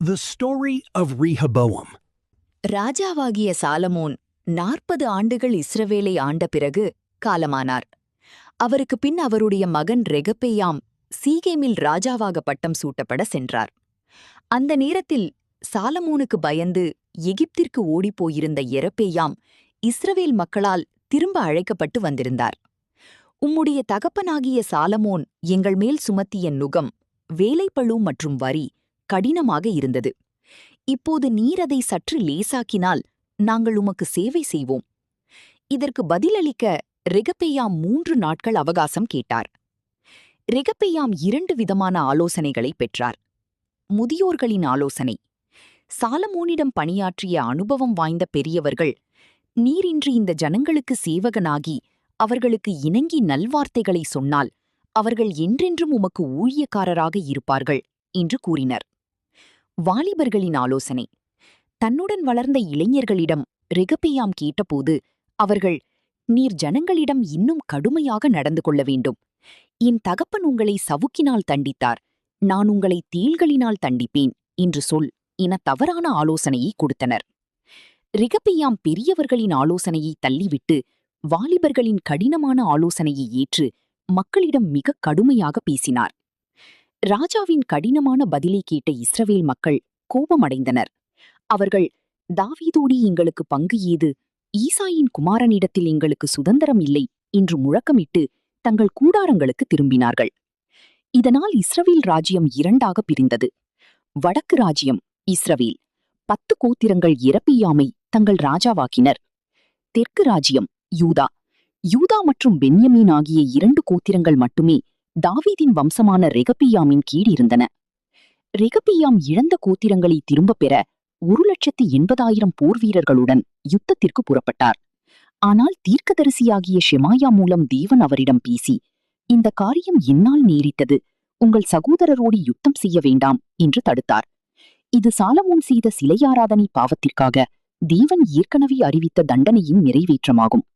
The Story of Rehoboam. ராஜாவாகிய Solomon 40 ஆண்டுகள் இஸ்ரவேலை ஆண்ட பிறகு காலமானார். அவருக்கு பின் அவருடைய மகன் ரெகபெயாம் சீகேமில் ராஜாவாக பட்டம் சூட்டப்பட சென்றார். அந்த நேரத்தில் சாலமோனுக்கு பயந்து எகிப்திற்கு ஓடிப்போயிருந்த யெரொபெயாம் இஸ்ரவேல் மக்களால் திரும்ப அழைக்கப்பட்டு வந்திருந்தார். உம்முடைய தகப்பனாகிய சாலமோன் எங்கள் மேல் சுமத்திய நுகம், வேலைப்பளு மற்றும் வரி கடினமாக இருந்தது. இப்போது நீர் அதை சற்று லேசாக்கினால் நாங்கள் உமக்கு சேவை செய்வோம். இதற்கு பதிலளிக்க ரெகபெயாம் 3 நாட்கள் அவகாசம் கேட்டார். ரெகபெயாம் 2 விதமான ஆலோசனைகளை பெற்றார். முதியோர்களின் ஆலோசனை. சாலமோனிடம் பணியாற்றிய அனுபவம் வாய்ந்த பெரியவர்கள், நீர் இன்று இந்த ஜனங்களுக்கு சேவகனாகி அவர்களுக்கு இணங்கி நல்வார்த்தைகளை சொன்னால் அவர்கள் என்றென்றும் உமக்கு ஊழியக்காரராக இருப்பார்கள் என்று கூறினர். வாலிபர்களின் ஆலோசனை. தன்னுடன் வளர்ந்த இளைஞர்களிடம் ரெகபெயாம் கேட்டபோது அவர்கள், நீர் ஜனங்களிடம் இன்னும் கடுமையாக நடந்து கொள்ள வேண்டும். என் தகப்பன் உங்களை சவுக்கினால் தண்டித்தார், நான் உங்களை தேள்களினால் தண்டிப்பேன் என்று சொல் என தவறான ஆலோசனையை கொடுத்தனர். ரெகபெயாம் பெரியவர்களின் ஆலோசனையை தள்ளிவிட்டு வாலிபர்களின் கடினமான ஆலோசனையை ஏற்று மக்களிடம் மிக கடுமையாக பேசினார். ராஜாவின் கடினமான பதிலை கேட்ட இஸ்ரவேல் மக்கள் கோபமடைந்தனர். அவர்கள், தாவீதோடு எங்களுக்கு பங்கு ஏது, ஈசாயின் குமாரனிடத்தில் எங்களுக்கு சுதந்திரம் இல்லை என்று முழக்கமிட்டு தங்கள் கூடாரங்களுக்கு திரும்பினார்கள். இதனால் இஸ்ரவேல் ராஜ்யம் 2ஆக பிரிந்தது. வடக்கு ராஜ்யம் இஸ்ரவேல் 10 கோத்திரங்கள் யெரொபெயாமை தங்கள் ராஜாவாக்கினர். தெற்கு ராஜ்யம் யூதா. யூதா மற்றும் பென்யமீன் ஆகிய 2 கோத்திரங்கள் மட்டுமே தாவீதின் வம்சமான ரெகபெயாமின் கீழ் இருந்தன. ரெகபெயாம் இழந்த கோத்திரங்களை திரும்பப் பெற 1,80,000 போர் வீரர்களுடன் யுத்தத்திற்கு புறப்பட்டார். ஆனால் தீர்க்கதரிசியாகிய ஷெமாயா மூலம் தேவன் அவரிடம் பேசி, இந்த காரியம் என்னால் நேரிட்டது, உங்கள் சகோதரரோடு யுத்தம் செய்ய வேண்டாம் என்று தடுத்தார். இது சாலமோன் செய்த சிலையாராதனை பாவத்திற்காக தேவன் ஏற்கனவே அறிவித்த தண்டனையின் நிறைவேற்றமாகும்.